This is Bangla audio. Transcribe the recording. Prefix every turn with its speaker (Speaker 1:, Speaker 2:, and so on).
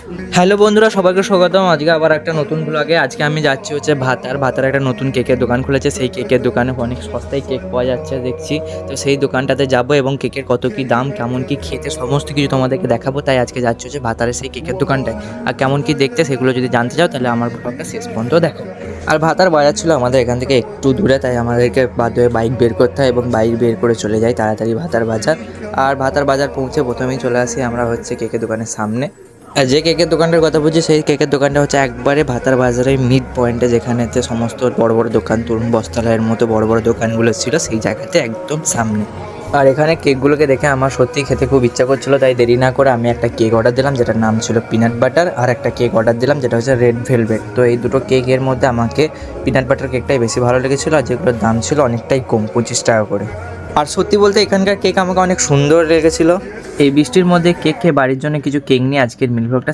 Speaker 1: হ্যালো বন্ধুরা, সবাইকে স্বাগতম। আজকে আবার একটা নতুন ব্লগে। আজকে আমি যাচ্ছি হচ্ছে ভাতার একটা নতুন কেকের দোকান খুলেছে। সেই কেকের দোকানে অনেক সস্তায় কেক পাওয়া যাচ্ছে দেখছি। তো সেই দোকানটাতে যাব এবং কেকের কত কি দাম, কেমন কি খেতে, সমস্ত কিছু তোমাদেরকে দেখাবো। তাই আজকে যাচ্ছি হচ্ছে ভাতারের সেই কেকের দোকানটায়। আর কেমন কি দেখতে সেগুলো যদি জানতে চাও তাহলে আমার ব্লগটা শেষ পর্যন্ত দেখো। আর ভাতার বাজার ছিল আমাদের এখান থেকে একটু দূরে, তাই আমাদেরকে বাধ্য হয়ে বাইক বের করতে হয় এবং বাইক বের করে চলে যাই তাড়াতাড়ি ভাতার বাজার। আর ভাতার বাজার পৌঁছে প্রথমেই চলে আসি আমরা হচ্ছে কেকের দোকানের সামনে। আর যে কেকের দোকানটার কথা বলছি সেই কেকের দোকানটা হচ্ছে একবারে ভাতার বাজারের মিড পয়েন্টে, যেখানেতে সমস্ত বড় বড় দোকান, তরুণ বস্ত্রালয়ের মতো বড় বড় দোকানগুলো ছিল, সেই জায়গাতে একদম সামনে। আর এখানে কেকগুলোকে দেখে আমার সত্যিই খেতে খুব ইচ্ছা করছিল, তাই দেরি না করে আমি একটা কেক অর্ডার দিলাম যেটার নাম ছিল পিনাট বাটার, আর একটা কেক অর্ডার দিলাম যেটা হচ্ছে রেড ভেলভেট। তো এই দুটো কেকের মধ্যে আমাকে পিনাট বাটার কেকটাই বেশি ভালো লেগেছিলো, আর যেগুলোর দাম ছিল অনেকটাই কম, 25 টাকা করে। আর সত্যি বলতে এখানকার কেক আমাকে অনেক সুন্দর লেগেছিলো। এই বৃষ্টির মধ্যে কেক খেয়ে বাড়ির জন্য কিছু কেক নিয়ে আজকের মিল ব্লগটা